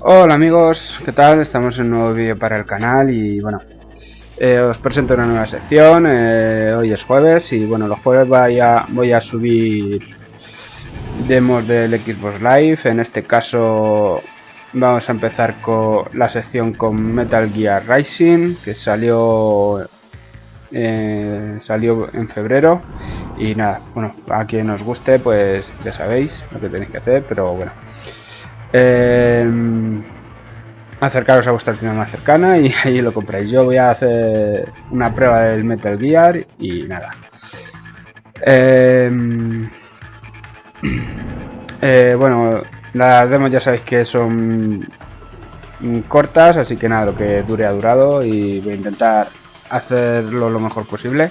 Hola amigos, ¿qué tal? Estamos en un nuevo vídeo para el canal y bueno, os presento una nueva sección. Hoy es jueves y bueno, los jueves voy a subir demos del Xbox Live. En este caso vamos a empezar con la sección con MetalGearRevenge, que salió en febrero. Y nada, bueno, a quien os guste pues ya sabéis lo que tenéis que hacer, pero bueno, acercaros a vuestra tienda más cercana y ahí lo compráis. Yo voy a hacer una prueba del Metal Gear y nada. Bueno, las demos ya sabéis que son cortas, así que nada, lo que dure ha durado y voy a intentar hacerlo lo mejor posible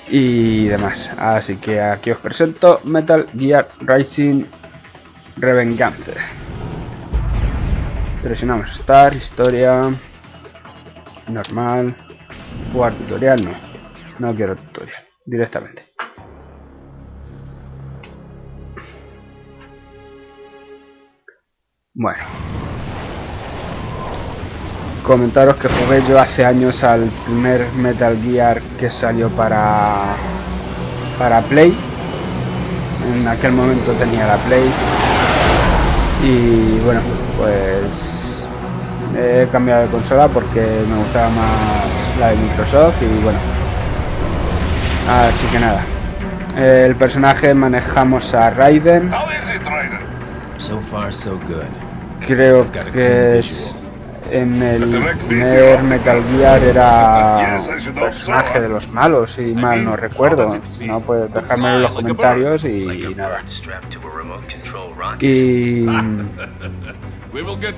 y demás. Así que aquí os presento Metal Gear Rising Revengeance. Presionamos Start, historia, normal, jugar tutorial, no quiero tutorial, directamente. Bueno, comentaros que jugué yo hace años al primer Metal Gear que salió para Play. En aquel momento tenía la Play y bueno, pues he cambiado de consola porque me gustaba más la de Microsoft y bueno, así que nada, el personaje manejamos a Raiden. Creo que en el primer Metal Gear era un personaje de los malos, si mal no recuerdo. No, puedes dejármelo en los comentarios y nada. Y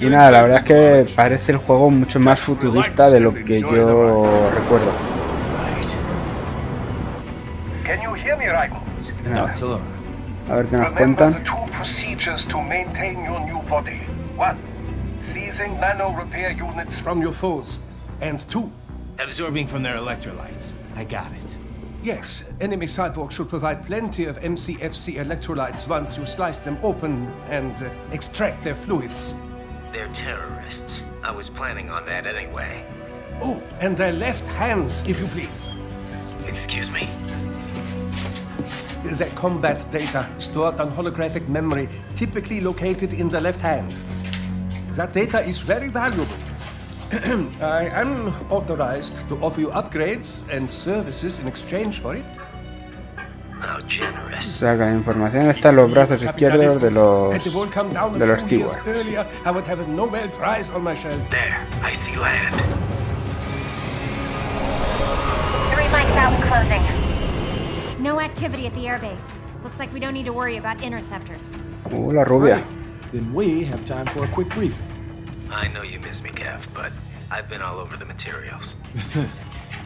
nada, la verdad es que parece el juego mucho más futurista de lo que yo recuerdo. Nada. A ver qué nos cuentan. Seizing nano repair units from your foes. And 2. Absorbing from their electrolytes. I got it. Yes, enemy cyborgs should provide plenty of MCFC electrolytes once you slice them open and extract their fluids. They're terrorists. I was planning on that anyway. Oh, and their left hands, if you please. Excuse me? Their combat data stored on holographic memory, typically located in the left hand. That data is very valuable. I am authorized to offer you upgrades and services in exchange for it. How generous. Saca información, están los brazos izquierdos de los keywords. I would have a Nobel Prize on my shelf. There, I see land. 3 mics out and closing. No activity at the airbase. Looks like we don't need to worry about interceptors. La rubia. Then we have time for a quick briefing. I know you miss me, Kev, but I've been all over the materials.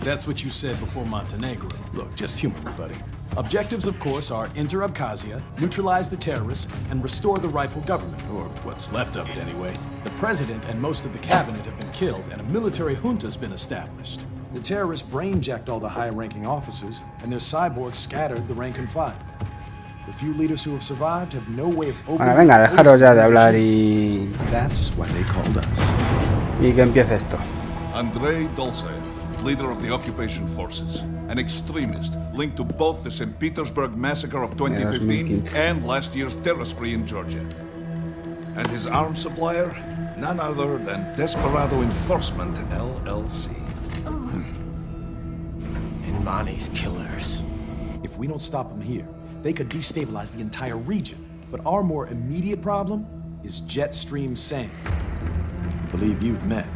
That's what you said before Montenegro. Look, just humor me, buddy. Objectives, of course, are enter Abkhazia, neutralize the terrorists, and restore the rightful government, or what's left of it anyway. The president and most of the cabinet have been killed, and a military junta's been established. The terrorists brain-jacked all the high-ranking officers, and their cyborgs scattered the rank and file. The few leaders who have survived have no way of Bueno, venga, dejaros ya de hablar y... That's why they called us. Y que empiece esto. Andrei Dolcev, leader of the occupation forces, an extremist linked to both the St. Petersburg massacre of 2015 and last year's terror spree in Georgia. And his arms supplier, none other than Desperado Enforcement, LLC. And Monty's killers. If we don't stop them here, they could destabilize the entire region. But our more immediate problem is Jetstream Sam. I believe you've met.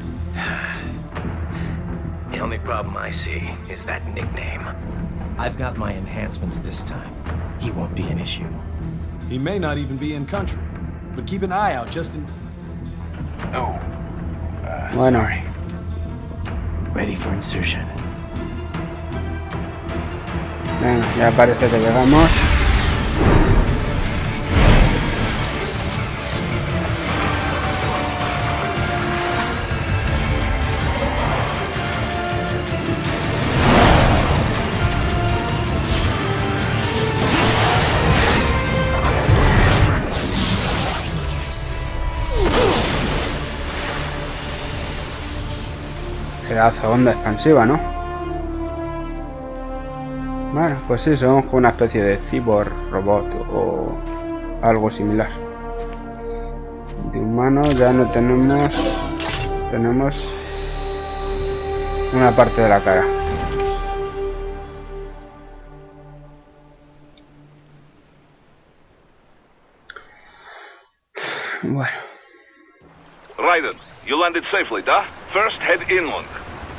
The only problem I see is that nickname. I've got my enhancements this time. He won't be an issue. He may not even be in country, but keep an eye out just in... Oh. Bueno. Sorry. Ready for insertion. Venga, ya parece que llegamos. Pedazo onda expansiva, ¿no? Bueno, pues sí, son una especie de cyborg robot o algo similar. De humano ya no tenemos... Tenemos una parte de la cara. Bueno. Raiden, you landed safely, da? First, head inland.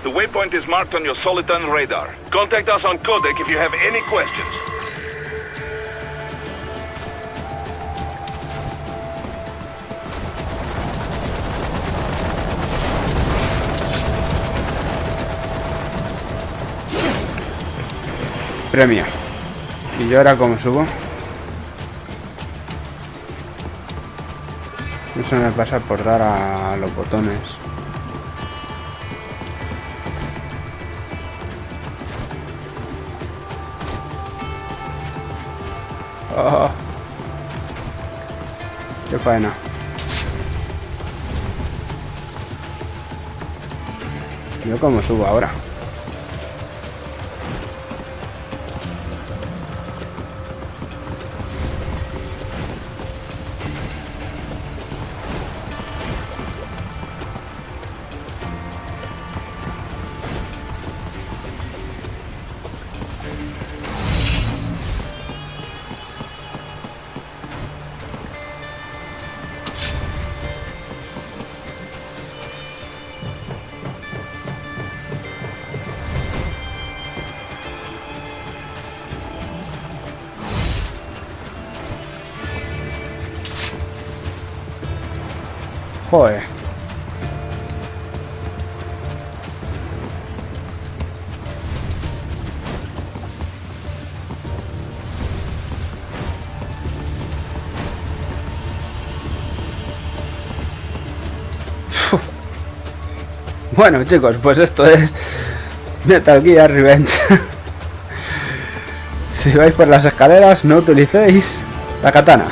The waypoint is marked on your Soliton radar. Contact us on Codec if you have any questions. Premio. ¿Y yo ahora cómo subo? Eso me pasa por dar a los botones. Oh, qué faena. ¿Yo cómo subo ahora? Joder. Bueno, chicos, pues esto es MetalGearRevenge. Si vais por las escaleras, no utilicéis la katana.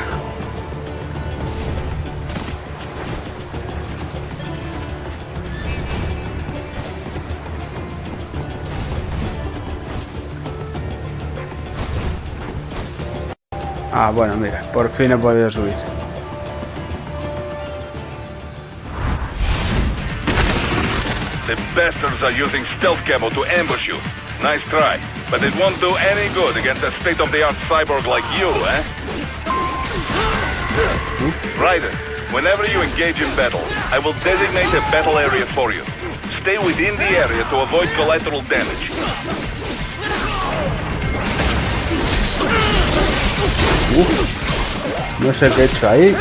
Ah, bueno, mira, por fin he podido subir. The bastards are using stealth camo to ambush you. Nice try, but it won't do any good against a state-of-the-art cyborg like you, eh? Raiden, whenever you engage in battle, I will designate a battle area for you. Stay within the area to avoid collateral damage. No sé qué he hecho ahí.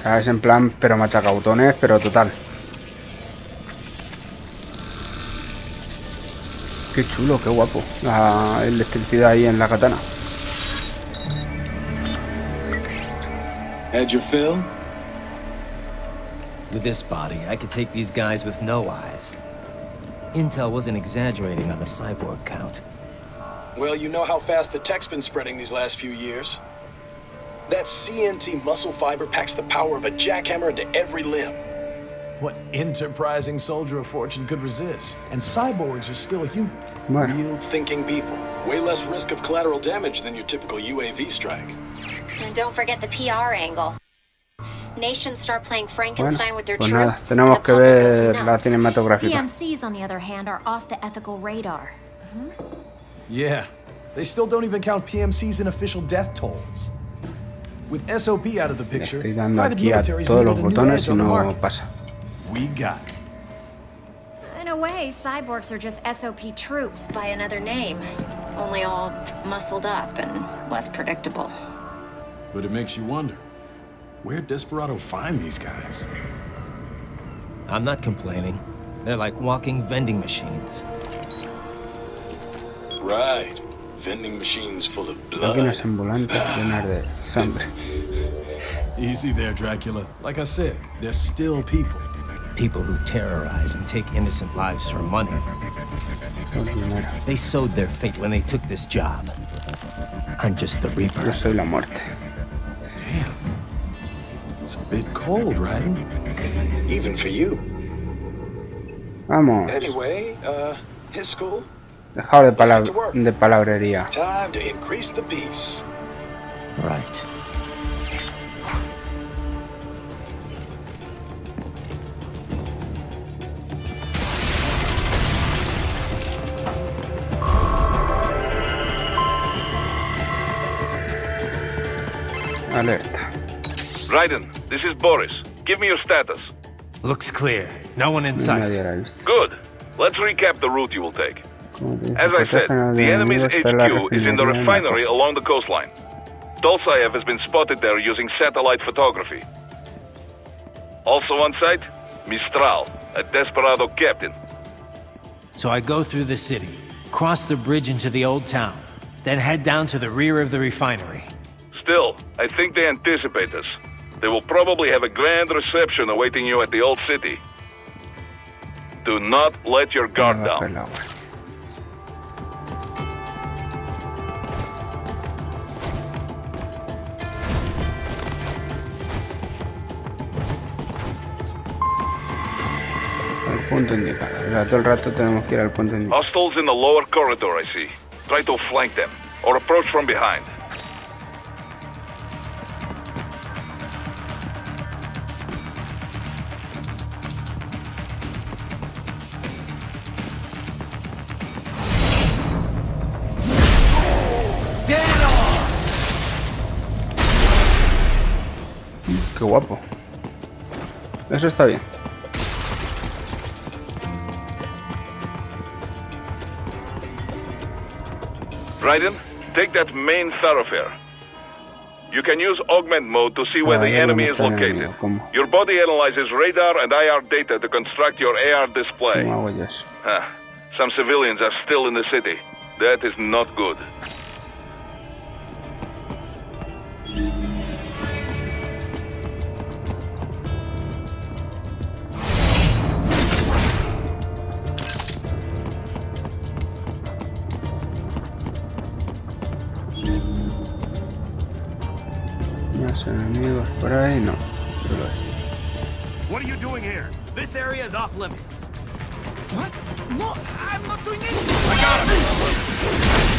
Es en plan, pero machacautones, pero total. Qué chulo, qué guapo. La electricidad ahí en la katana. Had your fill? With this body, I could take these guys with no eyes. Intel wasn't exaggerating on the cyborg count. Well, you know how fast the tech's been spreading these last few years. That CNT muscle fiber packs the power of a jackhammer into every limb. What enterprising soldier of fortune could resist? And cyborgs are still human. Bueno. Real thinking people. Way less risk of collateral damage than your typical UAV strike. And don't forget the PR angle. Nations start playing Frankenstein with their Pues nada, troops. tenemos the que public goes ver nuts. la cinematográfica. PMCs, on the other hand, are off the ethical radar. Yeah, they still don't even count PMCs in official death tolls. With SOP out of the Le picture, estoy dando private aquí a militaries todos needed los a new botones edge y on the no market. pasa. We got it. In a way, cyborgs are just SOP troops by another name. Only all muscled up and less predictable. But it makes you wonder, where'd Desperado find these guys? I'm not complaining. They're like walking vending machines. Right. Vending machines full of blood. Máquinas ambulantes llenas de sangre. Easy there, Dracula. Like I said, they're still people. People who terrorize and take innocent lives for money. They sowed their fate when they took this job. I'm just the Yo Reaper. soy la muerte. Damn. It's a bit cold, Raiden. Even for you. Vamos. Anyway, his school? Dejado de palabrería. Time to increase the peace. Right. Alerta. Raiden, this is Boris. Give me your status. Looks clear. No one in Nadie sight. la ha visto. Good. Let's recap the route you will take. Como te As I said, protegen a los the enemy's enemigos, está la HQ is in the refinería en la refinery costa. along the coastline. Dolzaev has been spotted there using satellite photography. Also on site, Mistral, a desperado captain. So I go through the city, cross the bridge into the old town, then head down to the rear of the refinery. Still, I think they anticipate us. They will probably have a grand reception awaiting you at the old city. Do not let your guard Me va a down. hacer la agua. Al punto indicado. O sea, todo el rato tenemos que ir al punto indicado. Hostiles in the lower corridor, I see. Try to flank them, or approach from behind. Qué guapo. Eso está bien. Raiden, take that main thoroughfare. You can use augment mode to see where the ya enemy no is está el located. enemigo. ¿Cómo? Your body analyzes radar and IR data to construct your AR display. ¿Cómo hago yo eso? Some civilians are still in the city. That is not good. Más enemigos por ahí, no. Solo este. What are you doing here? This area is off limits. What? No, I'm not doing anything. I got him.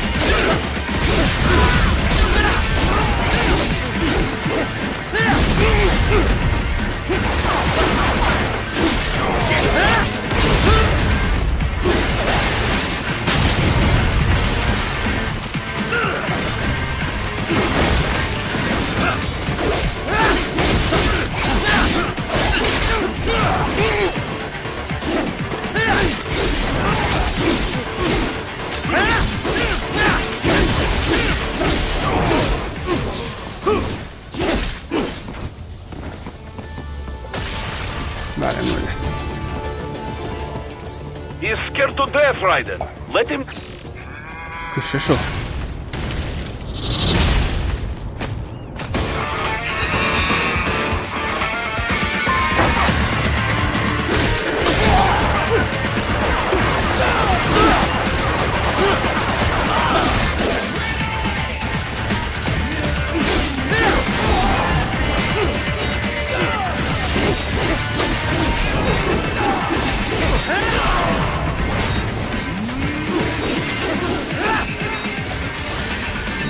Vale, muy bien. He is scared to death, Raiden. Let him... ¿Qué es eso?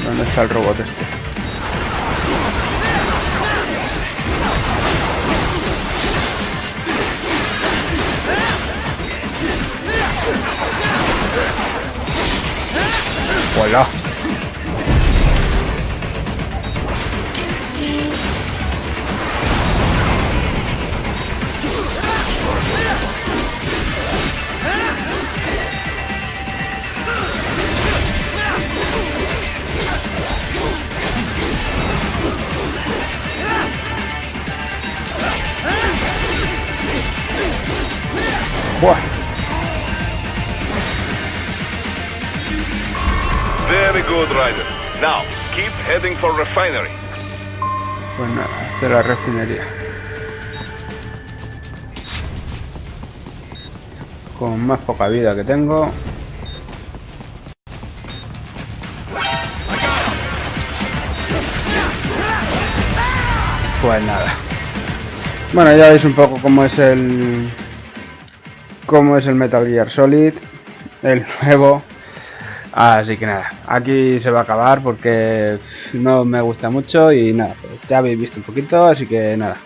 ¿Dónde está el robot este? ¡Hola! ¡Buah! Very good, Raiden. Now, keep heading for refinery. Pues nada, hacia la refinería. Con más poca vida que tengo. pues nada. Bueno, ya veis un poco cómo es el Metal Gear Solid, el nuevo. Así que nada, aquí se va a acabar porque no me gusta mucho y nada, pues ya habéis visto un poquito, así que nada.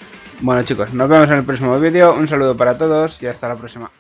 Bueno chicos, nos vemos en el próximo vídeo, un saludo para todos y hasta la próxima.